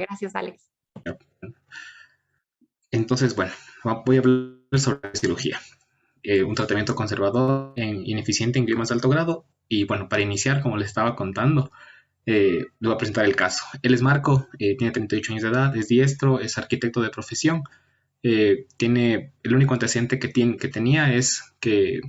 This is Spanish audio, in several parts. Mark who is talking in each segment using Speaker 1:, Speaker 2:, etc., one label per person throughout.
Speaker 1: Gracias, Alex.
Speaker 2: Entonces, bueno, voy a hablar sobre la cirugía. Un tratamiento conservador ineficiente en gliomas de alto grado. Y bueno, para iniciar, como les estaba contando, les voy a presentar el caso. Él es Marco, tiene 38 años de edad, es diestro, es arquitecto de profesión. El único antecedente que tenía es que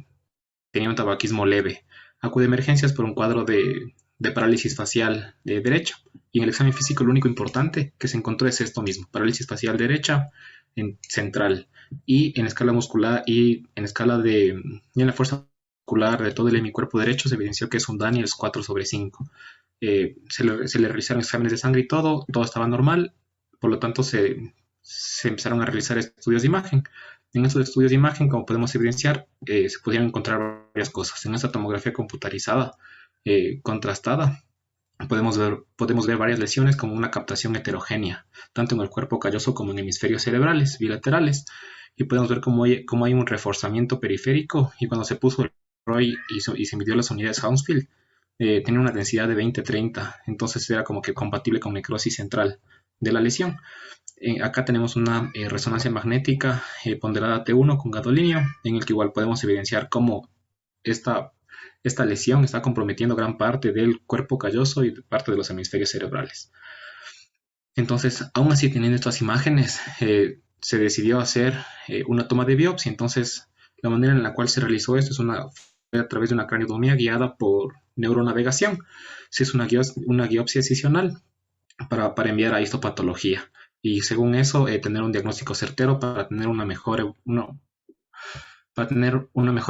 Speaker 2: tenía un tabaquismo leve. Acude a emergencias por un cuadro de parálisis facial de derecha. Y en el examen físico lo único importante que se encontró es esto mismo, parálisis facial derecha en central. Y en escala muscular y en escala y en la fuerza muscular de todo el hemicuerpo derecho se evidenció que es un Daniels 4/5. Se le realizaron exámenes de sangre y todo estaba normal, por lo tanto se empezaron a realizar estudios de imagen. En estos estudios de imagen, como podemos evidenciar, se pudieron encontrar varias cosas. En esta tomografía computarizada contrastada, podemos ver varias lesiones como una captación heterogénea, tanto en el cuerpo calloso como en hemisferios cerebrales bilaterales. Y podemos ver cómo hay un reforzamiento periférico. Y cuando se puso el ROI y se midió las unidades Hounsfield, tenía una densidad de 20-30, entonces era como que compatible con necrosis central de la lesión. Acá tenemos una resonancia magnética ponderada T1 con gadolinio, en el que igual podemos evidenciar cómo esta, esta lesión está comprometiendo gran parte del cuerpo calloso y parte de los hemisferios cerebrales. Entonces, aún así, teniendo estas imágenes, se decidió hacer una toma de biopsia. Entonces, la manera en la cual se realizó esto fue a través de una craniotomía guiada por neuronavegación. Si es una biopsia excisional para enviar a histopatología. Y según eso, tener un diagnóstico certero para tener una mejor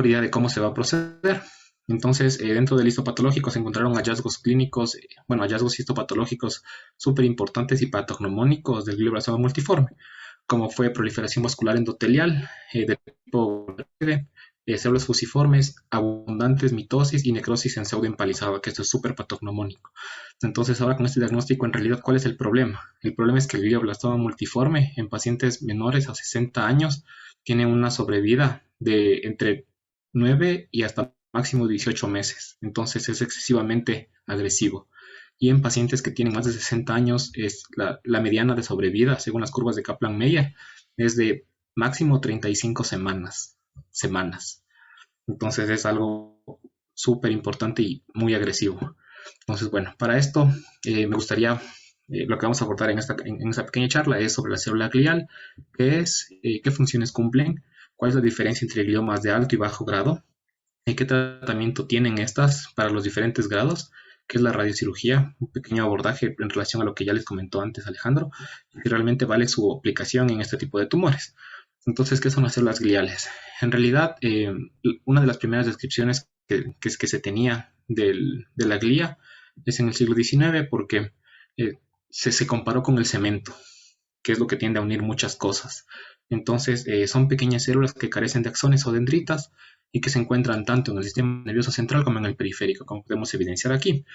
Speaker 2: idea de cómo se va a proceder. Entonces, dentro del histopatológico se encontraron hallazgos clínicos, hallazgos histopatológicos súper importantes y patognomónicos del glioblastoma multiforme, como fue proliferación vascular endotelial de tipo células fusiformes, abundantes mitosis y necrosis en pseudo empalizada, que esto es súper patognomónico. Entonces, ahora con este diagnóstico, en realidad, ¿cuál es el problema? El problema es que el glioblastoma multiforme en pacientes menores a 60 años tiene una sobrevida de entre 9 y hasta máximo 18 meses. Entonces, es excesivamente agresivo. Y en pacientes que tienen más de 60 años, la mediana de sobrevida, según las curvas de Kaplan-Meier, es de máximo 35 semanas. Entonces es algo súper importante y muy agresivo. Entonces, bueno, para esto me gustaría, lo que vamos a abordar en esta pequeña charla es sobre la célula glial, qué funciones cumplen, cuál es la diferencia entre gliomas de alto y bajo grado, y qué tratamiento tienen estas para los diferentes grados, qué es la radiocirugía, un pequeño abordaje en relación a lo que ya les comentó antes Alejandro, y realmente vale su aplicación en este tipo de tumores. Entonces, ¿qué son las células gliales? En realidad, una de las primeras descripciones que se tenía de la glía es en el siglo XIX porque se comparó con el cemento, que es lo que tiende a unir muchas cosas. Entonces, son pequeñas células que carecen de axones o dendritas y que se encuentran tanto en el sistema nervioso central como en el periférico, como podemos evidenciar aquí.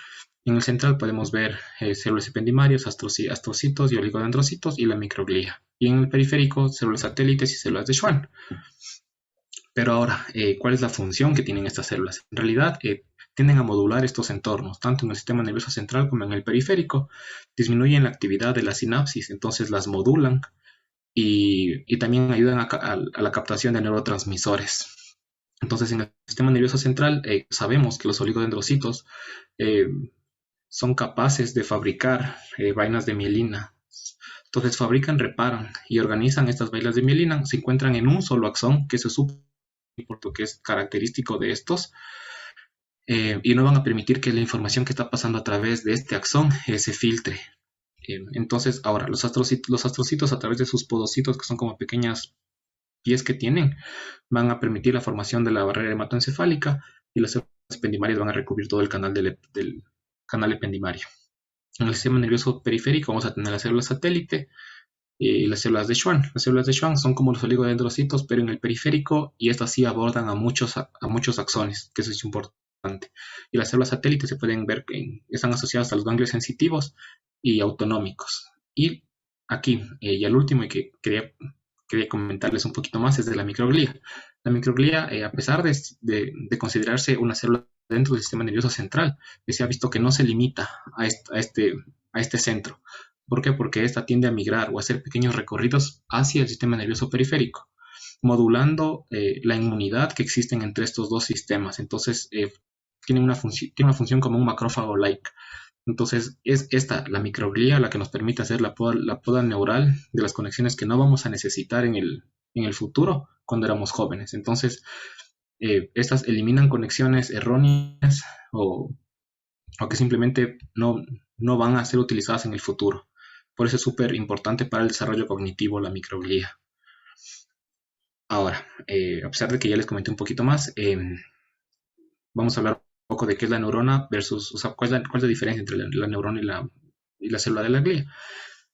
Speaker 2: En el central podemos ver células ependimarios, astrocitos y oligodendrocitos y la microglía. Y en el periférico, células satélites y células de Schwann. Pero ahora, ¿cuál es la función que tienen estas células? En realidad, tienden a modular estos entornos, tanto en el sistema nervioso central como en el periférico. Disminuyen la actividad de la sinapsis, entonces las modulan y también ayudan a la captación de neurotransmisores. Entonces, en el sistema nervioso central sabemos que los oligodendrocitos eh, son capaces de fabricar vainas de mielina. Entonces fabrican, reparan y organizan estas vainas de mielina. Se encuentran en un solo axón, que eso es súper importante, que es característico de estos, y no van a permitir que la información que está pasando a través de este axón se filtre. Entonces, ahora, los astrocitos a través de sus podocitos, que son como pequeñas pies que tienen, van a permitir la formación de la barrera hematoencefálica y las células ependimarias van a recubrir todo el canal del canal ependimario. En el sistema nervioso periférico vamos a tener las células satélite y las células de Schwann. Las células de Schwann son como los oligodendrocitos, pero en el periférico, y estas sí abordan a muchos axones, que eso es importante. Y las células satélites se pueden ver que están asociadas a los ganglios sensitivos y autonómicos. Y aquí, y al último, y que quería comentarles un poquito más, es de la microglía. La microglía, a pesar de considerarse una célula dentro del sistema nervioso central, se ha visto que no se limita a este centro. ¿Por qué? Porque esta tiende a migrar o a hacer pequeños recorridos hacia el sistema nervioso periférico, modulando la inmunidad que existen entre estos dos sistemas. Entonces, tiene una función como un macrófago-like. Entonces, es esta, la microglía, la que nos permite hacer la poda neural de las conexiones que no vamos a necesitar en el futuro cuando éramos jóvenes. Entonces, estas eliminan conexiones erróneas o que simplemente no van a ser utilizadas en el futuro. Por eso es súper importante para el desarrollo cognitivo la microglía. Ahora, a pesar de que ya les comenté un poquito más, vamos a hablar un poco de qué es la neurona versus, o sea, cuál es la diferencia entre la neurona y la célula de la glía.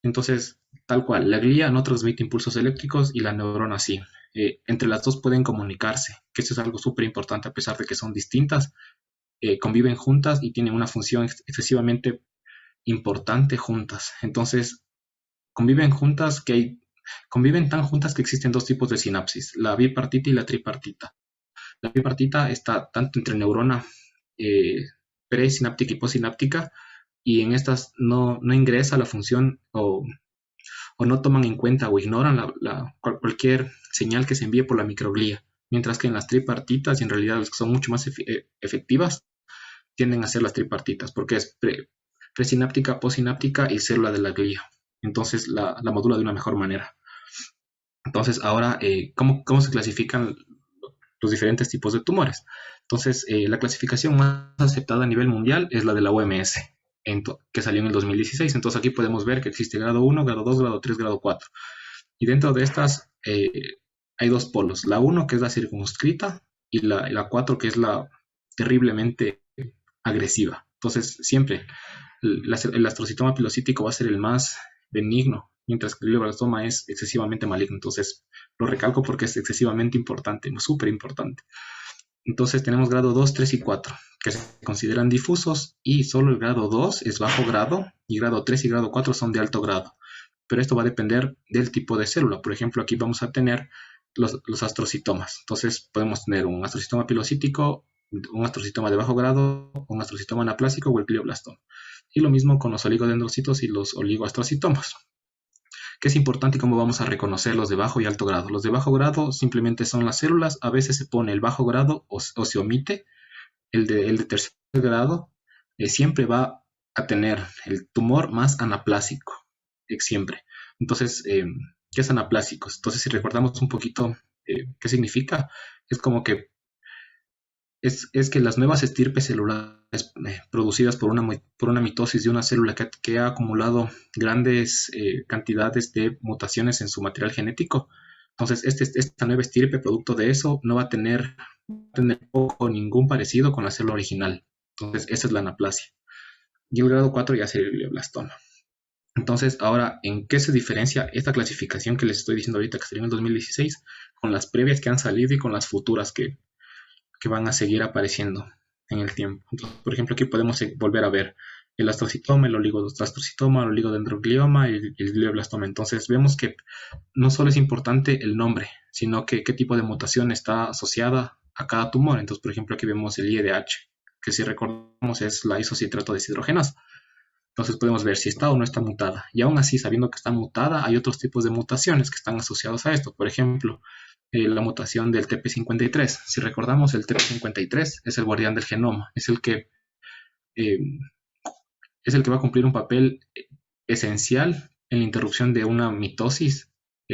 Speaker 2: Entonces, tal cual, la glía no transmite impulsos eléctricos y la neurona sí. Entre las dos pueden comunicarse, que eso es algo súper importante a pesar de que son distintas, conviven juntas y tienen una función excesivamente importante juntas. Entonces, conviven tan juntas que existen dos tipos de sinapsis, la bipartita y la tripartita. La bipartita está tanto entre neurona eh, presináptica y postsináptica, y en estas no ingresa la función o no toman en cuenta o ignoran cualquier señal que se envíe por la microglía, mientras que en las tripartitas, y en realidad las que son mucho más efectivas, tienden a ser las tripartitas, porque es presináptica, postsináptica y célula de la glía. Entonces la modula de una mejor manera. Entonces, ahora, ¿cómo se clasifican los diferentes tipos de tumores? Entonces, la clasificación más aceptada a nivel mundial es la de la OMS, que salió en el 2016. Entonces, aquí podemos ver que existe grado 1, grado 2, grado 3, grado 4. Y dentro de estas hay dos polos. La 1, que es la circunscrita, y la 4, que es la terriblemente agresiva. Entonces, siempre el astrocitoma pilocítico va a ser el más benigno, mientras que el glioblastoma es excesivamente maligno. Entonces, lo recalco porque es excesivamente importante, súper importante. Entonces, tenemos grado 2, 3 y 4, que se consideran difusos, y solo el grado 2 es bajo grado, y grado 3 y grado 4 son de alto grado. Pero esto va a depender del tipo de célula. Por ejemplo, aquí vamos a tener los astrocitomas. Entonces, podemos tener un astrocitoma pilocítico, un astrocitoma de bajo grado, un astrocitoma anaplásico o el glioblastoma. Y lo mismo con los oligodendrocitos y los oligoastrocitomas. ¿Qué es importante y cómo vamos a reconocer los de bajo y alto grado? Los de bajo grado simplemente son las células, a veces se pone el bajo grado o se omite. El de tercer grado siempre va a tener el tumor más anaplásico, siempre. Entonces, ¿qué es anaplásico? Entonces, si recordamos un poquito qué significa, es como que es que las nuevas estirpes celulares producidas por una mitosis de una célula que ha acumulado grandes cantidades de mutaciones en su material genético. Entonces, esta nueva estirpe, producto de eso, no va a tener poco o ningún parecido con la célula original. Entonces, esa es la anaplasia. Y el grado 4 ya sería el glioblastoma. Entonces, ahora, ¿en qué se diferencia esta clasificación que les estoy diciendo ahorita, que salió en el 2016, con las previas que han salido y con las futuras que van a seguir apareciendo en el tiempo? Entonces, por ejemplo, aquí podemos volver a ver el astrocitoma, el oligoastrocitoma, el oligodendroglioma y el glioblastoma. Entonces, vemos que no solo es importante el nombre, sino que qué tipo de mutación está asociada a cada tumor. Entonces, por ejemplo, aquí vemos el IEDH, que si recordamos es la isocitrato deshidrogenasa. Entonces podemos ver si está o no está mutada. Y aún así, sabiendo que está mutada, hay otros tipos de mutaciones que están asociados a esto. Por ejemplo, la mutación del TP53. Si recordamos, el TP53 es el guardián del genoma, eh, es el que va a cumplir un papel esencial en la interrupción de una mitosis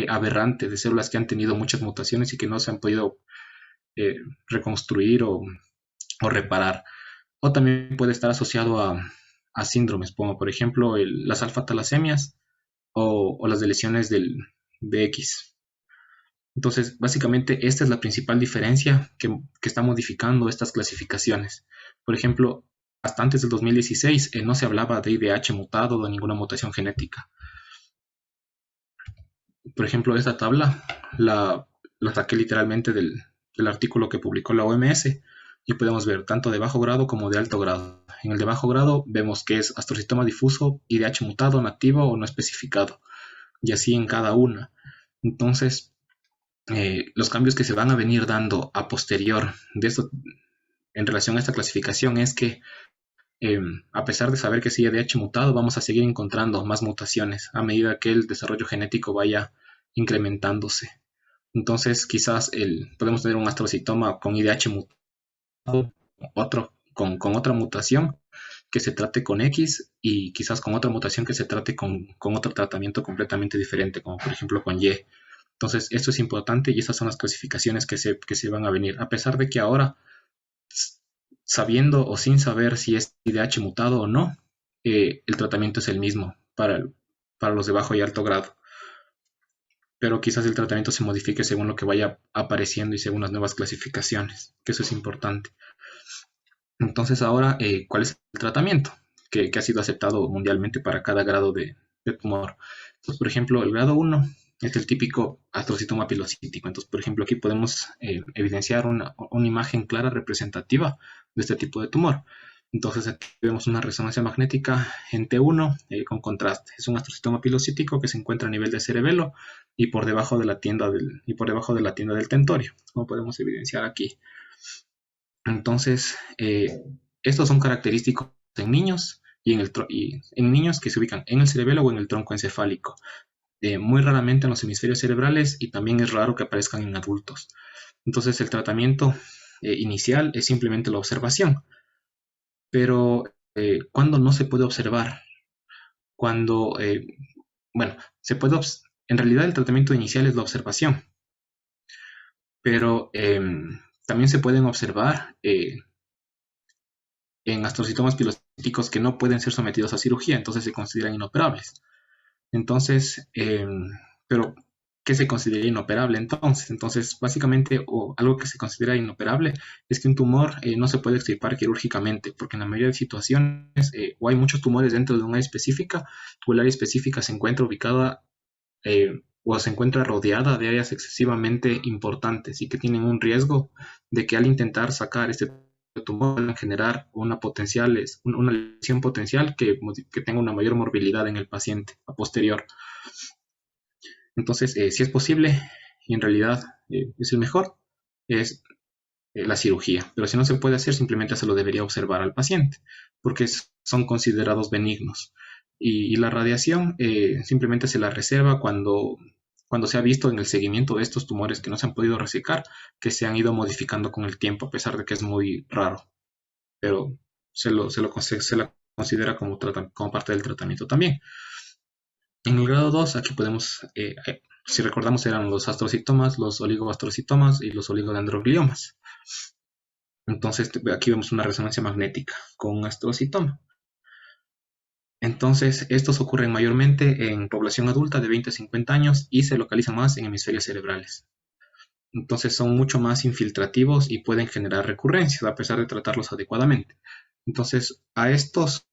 Speaker 2: aberrante de células que han tenido muchas mutaciones y que no se han podido reconstruir o reparar. O también puede estar asociado a síndromes, como por ejemplo las alfa-talasemias o las de lesiones del BX. Entonces, básicamente, esta es la principal diferencia que está modificando estas clasificaciones. Por ejemplo, hasta antes del 2016 no se hablaba de IDH mutado o de ninguna mutación genética. Por ejemplo, esta tabla la saqué literalmente del artículo que publicó la OMS, y podemos ver tanto de bajo grado como de alto grado. En el de bajo grado vemos que es astrocitoma difuso, IDH mutado, nativo o no especificado, y así en cada una. Entonces, los cambios que se van a venir dando a posterior de esto en relación a esta clasificación es que a pesar de saber que es IDH mutado, vamos a seguir encontrando más mutaciones a medida que el desarrollo genético vaya incrementándose. Entonces, quizás podemos tener un astrocitoma con IDH mutado, otro con otra mutación que se trate con X y quizás con otra mutación que se trate con otro tratamiento completamente diferente, como por ejemplo con Y. Entonces, esto es importante y estas son las clasificaciones que se van a venir. A pesar de que ahora, sabiendo o sin saber si es IDH mutado o no, el tratamiento es el mismo para los de bajo y alto grado. Pero quizás el tratamiento se modifique según lo que vaya apareciendo y según las nuevas clasificaciones, que eso es importante. Entonces ahora, ¿cuál es el tratamiento que ha sido aceptado mundialmente para cada grado de tumor? Entonces, por ejemplo, el grado 1 es el típico astrocitoma pilocítico. Entonces, por ejemplo, aquí podemos evidenciar una imagen clara representativa de este tipo de tumor. Entonces, aquí vemos una resonancia magnética en T1 con contraste. Es un astrocitoma pilocítico que se encuentra a nivel de cerebelo y por debajo de la tienda del tentorio, como podemos evidenciar aquí. Entonces, estos son característicos en niños y en niños que se ubican en el cerebelo o en el tronco encefálico. Muy raramente en los hemisferios cerebrales y también es raro que aparezcan en adultos. Entonces, el tratamiento inicial es simplemente la observación. Pero, ¿cuándo no se puede observar? Cuando, bueno, en realidad el tratamiento inicial es la observación, pero también se pueden observar en astrocitomas pilocíticos que no pueden ser sometidos a cirugía, entonces se consideran inoperables. Entonces, pero ¿qué se considera inoperable entonces? Entonces, básicamente, o algo que se considera inoperable es que un tumor no se puede extirpar quirúrgicamente, porque en la mayoría de situaciones o hay muchos tumores dentro de un área específica, o el área específica se encuentra ubicada o se encuentra rodeada de áreas excesivamente importantes y que tienen un riesgo de que al intentar sacar este tumor puedan generar una lesión potencial que tenga una mayor morbilidad en el paciente a posterior. Entonces, si es posible, y en realidad es el mejor, es la cirugía. Pero si no se puede hacer, simplemente se lo debería observar al paciente, porque son considerados benignos. Y la radiación simplemente se la reserva cuando se ha visto en el seguimiento de estos tumores que no se han podido resecar, que se han ido modificando con el tiempo, a pesar de que es muy raro. Pero se la considera como parte del tratamiento también. En el grado 2, aquí podemos, si recordamos, eran los astrocitomas, los oligoastrocitomas y los oligodendrogliomas. Entonces, aquí vemos una resonancia magnética con un astrocitoma. Entonces, estos ocurren mayormente en población adulta de 20 a 50 años y se localizan más en hemisferios cerebrales. Entonces, son mucho más infiltrativos y pueden generar recurrencias a pesar de tratarlos adecuadamente. Entonces, a estos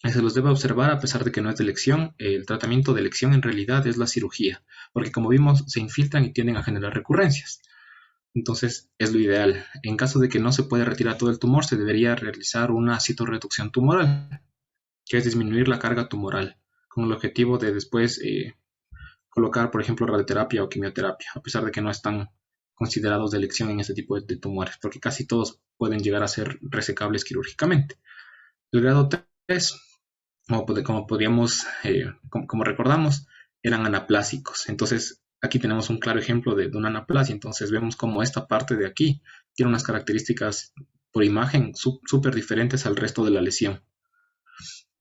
Speaker 2: se los debe observar a pesar de que no es de elección. El tratamiento de elección en realidad es la cirugía, porque como vimos, se infiltran y tienden a generar recurrencias. Entonces, es lo ideal. En caso de que no se pueda retirar todo el tumor, se debería realizar una citorreducción tumoral, que es disminuir la carga tumoral, con el objetivo de después colocar, por ejemplo, radioterapia o quimioterapia, a pesar de que no están considerados de elección en este tipo de tumores, porque casi todos pueden llegar a ser resecables quirúrgicamente. El grado 3, como recordamos, eran anaplásicos. Entonces, aquí tenemos un claro ejemplo de una anaplasia. Entonces, vemos como esta parte de aquí tiene unas características por imagen súper diferentes al resto de la lesión.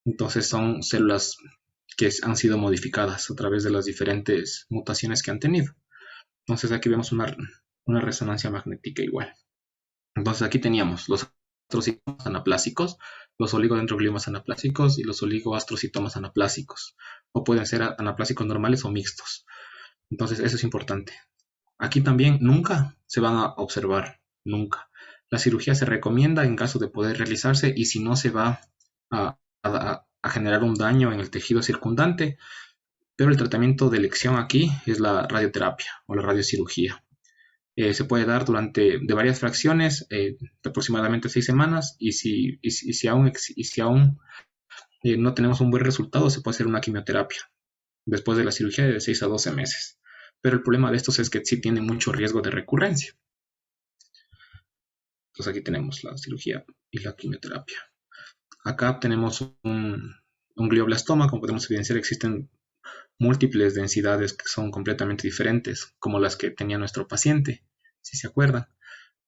Speaker 2: Entonces, son células que han sido modificadas a través de las diferentes mutaciones que han tenido. Entonces, aquí vemos una resonancia magnética igual. Entonces, aquí teníamos los astrocitomas anaplásicos, los oligodendrogliomas anaplásicos y los oligoastrocitomas anaplásicos, o pueden ser anaplásicos normales o mixtos. Entonces, eso es importante. Aquí también nunca se van a observar, nunca. La cirugía se recomienda en caso de poder realizarse y si no se va a generar un daño en el tejido circundante, pero el tratamiento de elección aquí es la radioterapia o la radiocirugía. Se puede dar de varias fracciones, de aproximadamente 6 semanas, y si aún no tenemos un buen resultado, se puede hacer una quimioterapia después de la cirugía de 6 a 12 meses. Pero el problema de estos es que sí tienen mucho riesgo de recurrencia. Entonces aquí tenemos la cirugía y la quimioterapia. acá tenemos un glioblastoma. Como podemos evidenciar, existen múltiples densidades que son completamente diferentes, como las que tenía nuestro paciente, si se acuerdan.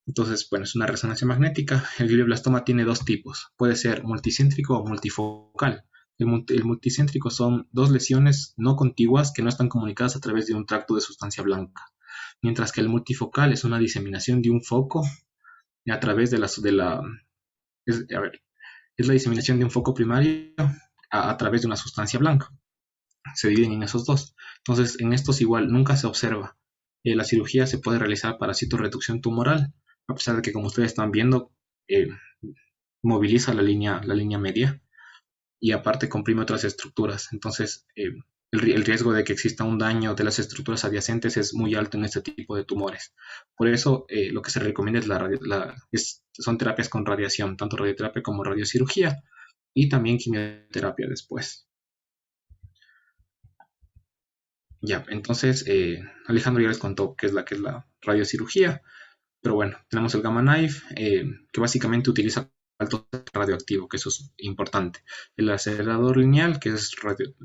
Speaker 2: Entonces, bueno, es una resonancia magnética. El glioblastoma tiene dos tipos. Puede ser multicéntrico o multifocal. El multicéntrico son dos lesiones no contiguas que no están comunicadas a través de un tracto de sustancia blanca, mientras que el multifocal es una diseminación de un foco a través a ver, es la diseminación de un foco primario a través de una sustancia blanca. Se dividen en esos dos. Entonces, en estos igual nunca se observa. La cirugía se puede realizar para citorreducción tumoral, a pesar de que, como ustedes están viendo, eh, moviliza la línea media y aparte comprime otras estructuras. Entonces, el riesgo de que exista un daño de las estructuras adyacentes es muy alto en este tipo de tumores. Por eso, lo que se recomienda son terapias con radiación, tanto radioterapia como radiocirugía, y también quimioterapia después. Ya, entonces Alejandro ya les contó qué es la radiocirugía, pero bueno, tenemos el Gamma Knife, que básicamente utiliza alto radioactivo, que eso es importante. El acelerador lineal, que es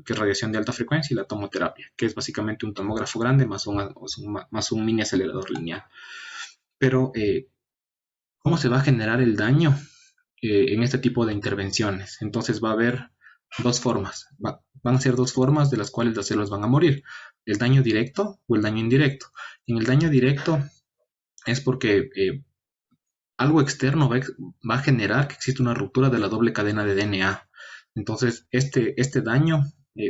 Speaker 2: radiación de alta frecuencia, y la tomoterapia, que es básicamente un tomógrafo grande más un mini acelerador lineal. Pero, ¿cómo se va a generar el daño en este tipo de intervenciones? Entonces va a haber dos formas. Van a ser dos formas de las cuales las células van a morir: el daño directo o el daño indirecto. En el daño directo es porque algo externo va a generar que exista una ruptura de la doble cadena de DNA. Entonces, este daño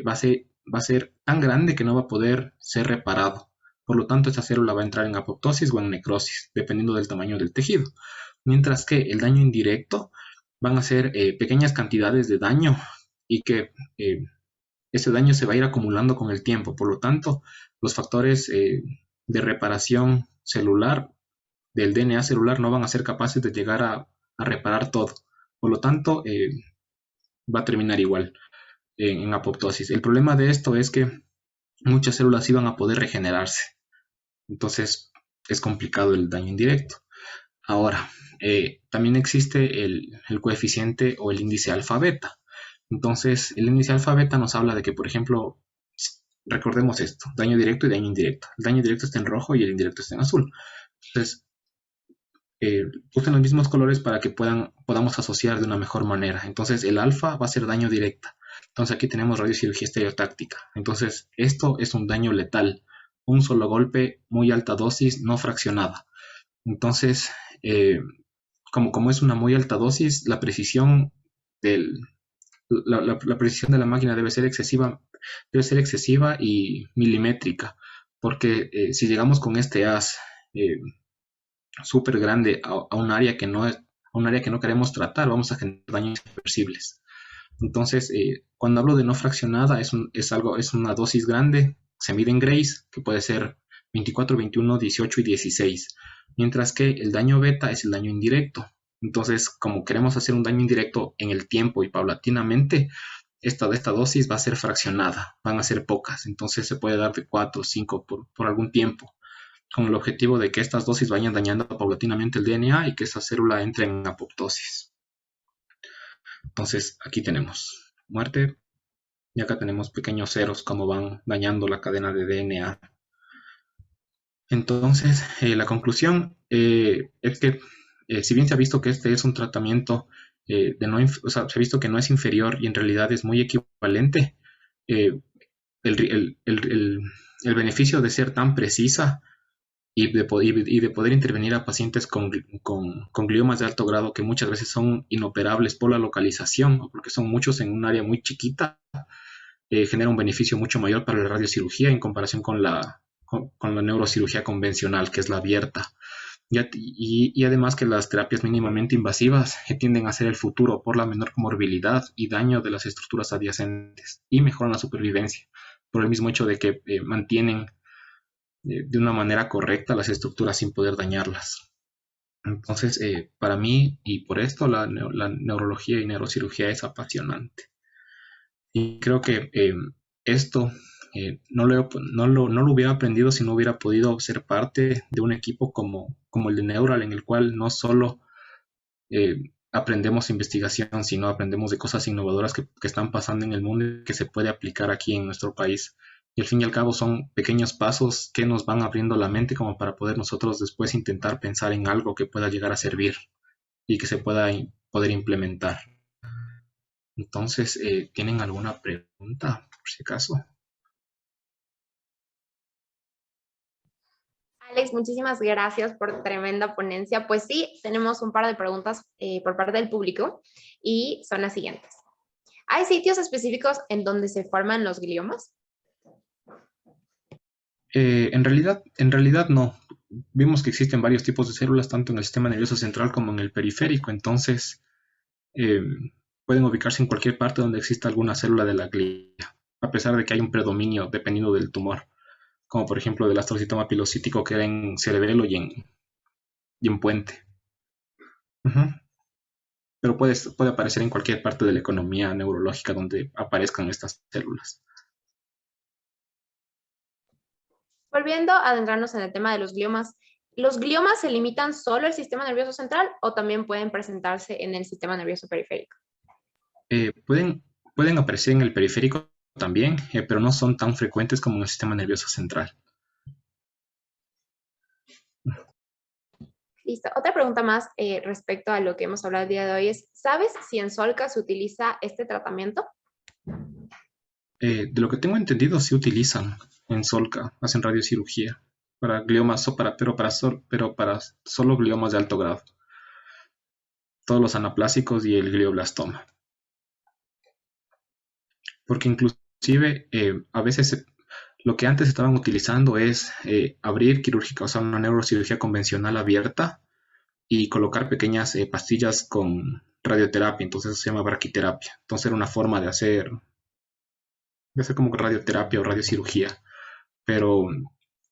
Speaker 2: va a ser tan grande que no va a poder ser reparado. Por lo tanto, esta célula va a entrar en apoptosis o en necrosis, dependiendo del tamaño del tejido. Mientras que el daño indirecto van a ser pequeñas cantidades de daño y que ese daño se va a ir acumulando con el tiempo. Por lo tanto, los factores de reparación celular del DNA celular no van a ser capaces de llegar a reparar todo. Por lo tanto, va a terminar igual en apoptosis. El problema de esto es que muchas células iban a poder regenerarse. Entonces, es complicado el daño indirecto. Ahora, también existe el coeficiente o el índice alfa-beta. Entonces, el índice alfa-beta nos habla de que, por ejemplo, recordemos esto: daño directo y daño indirecto. El daño directo está en rojo y el indirecto está en azul. Entonces, usen los mismos colores para que podamos asociar de una mejor manera. Entonces, el alfa va a ser daño directa. Entonces, aquí tenemos radiocirugía estereotáctica. Entonces, esto es un daño letal, un solo golpe, muy alta dosis, no fraccionada. Entonces, como es una muy alta dosis, la precisión la precisión de la máquina debe ser excesiva y milimétrica, porque si llegamos con este haz súper grande a un área que no queremos tratar, vamos a generar daños irreversibles. Entonces, cuando hablo de no fraccionada, es una dosis grande, se mide en grays, que puede ser 24, 21, 18 y 16, mientras que el daño beta es el daño indirecto. Entonces, como queremos hacer un daño indirecto en el tiempo y paulatinamente, esta dosis va a ser fraccionada, van a ser pocas, entonces se puede dar de 4 o 5 por algún tiempo, con el objetivo de que estas dosis vayan dañando paulatinamente el DNA y que esa célula entre en apoptosis. Entonces, aquí tenemos muerte y acá tenemos pequeños ceros como van dañando la cadena de DNA. Entonces, la conclusión es que si bien se ha visto que este es un tratamiento se ha visto que no es inferior y en realidad es muy equivalente, eh, el beneficio de ser tan precisa y de poder intervenir a pacientes con gliomas de alto grado que muchas veces son inoperables por la localización o porque son muchos en un área muy chiquita, genera un beneficio mucho mayor para la radiocirugía en comparación con la neurocirugía convencional, que es la abierta. Y además que las terapias mínimamente invasivas tienden a ser el futuro por la menor comorbilidad y daño de las estructuras adyacentes y mejoran la supervivencia por el mismo hecho de que mantienen de una manera correcta las estructuras sin poder dañarlas. Entonces, para mí y por esto la neurología y neurocirugía es apasionante. Y creo que esto no lo hubiera aprendido si no hubiera podido ser parte de un equipo como el de Neural, en el cual no solo aprendemos investigación, sino aprendemos de cosas innovadoras que están pasando en el mundo y que se puede aplicar aquí en nuestro país. Y al fin y al cabo son pequeños pasos que nos van abriendo la mente como para poder nosotros después intentar pensar en algo que pueda llegar a servir y que se pueda poder implementar. Entonces, ¿tienen alguna pregunta, por si acaso?
Speaker 1: Alex, muchísimas gracias por tremenda ponencia. Pues sí, tenemos un par de preguntas por parte del público y son las siguientes. ¿Hay sitios específicos en donde se forman los gliomas?
Speaker 2: En realidad no. Vimos que existen varios tipos de células, tanto en el sistema nervioso central como en el periférico. Entonces, eh, pueden ubicarse en cualquier parte donde exista alguna célula de la glía, a pesar de que hay un predominio dependiendo del tumor, como por ejemplo del astrocitoma pilocítico que era en cerebelo y en puente. Ujú. Pero puede aparecer en cualquier parte de la economía neurológica donde aparezcan estas células.
Speaker 1: Volviendo a adentrarnos en el tema de ¿los gliomas se limitan solo al sistema nervioso central o también pueden presentarse en el sistema nervioso periférico?
Speaker 2: Pueden aparecer en el periférico también, pero no son tan frecuentes como en el sistema nervioso central.
Speaker 1: Listo. Otra pregunta más respecto a lo que hemos hablado el día de hoy es, ¿sabes si en Solca se utiliza este tratamiento?
Speaker 2: De lo que tengo entendido, sí utilizan en Solca, hacen radiocirugía para gliomas, pero para solo gliomas de alto grado, todos los anaplásicos y el glioblastoma. Porque inclusive a veces lo que antes estaban utilizando es abrir quirúrgica, o sea, una neurocirugía convencional abierta y colocar pequeñas pastillas con radioterapia, entonces eso se llama braquiterapia. Entonces era una forma de hacer como radioterapia o radiocirugía, pero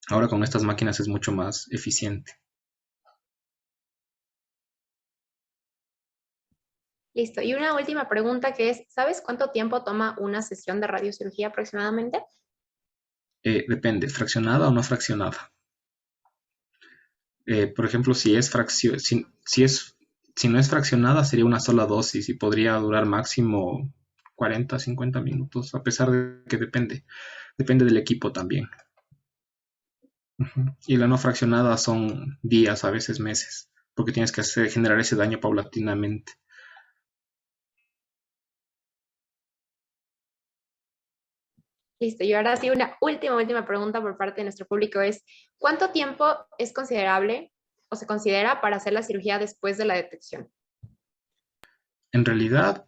Speaker 2: ahora con estas máquinas es mucho más eficiente.
Speaker 1: Listo. Y una última pregunta que es, ¿sabes cuánto tiempo toma una sesión de radiocirugía aproximadamente?
Speaker 2: Depende, fraccionada o no fraccionada. Por ejemplo, si no es fraccionada, sería una sola dosis y podría durar máximo 40, 50 minutos, a pesar de que depende del equipo también. Ujú. Y la no fraccionada son días, a veces meses, porque tienes que generar ese daño paulatinamente.
Speaker 1: Listo. Y ahora sí, una última pregunta por parte de nuestro público es, ¿cuánto tiempo es considerable o se considera para hacer la cirugía después de la detección?
Speaker 2: En realidad,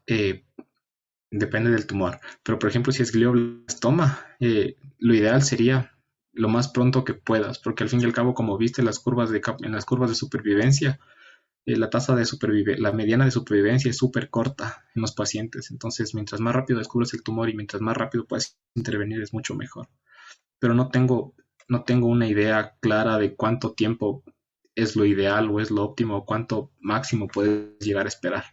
Speaker 2: depende del tumor, pero por ejemplo, si es glioblastoma, lo ideal sería lo más pronto que puedas, porque al fin y al cabo, como viste en las curvas de supervivencia, la mediana de supervivencia es súper corta en los pacientes. Entonces, mientras más rápido descubres el tumor y mientras más rápido puedes intervenir, es mucho mejor. Pero no tengo una idea clara de cuánto tiempo es lo ideal o es lo óptimo o cuánto máximo puedes llegar a esperar.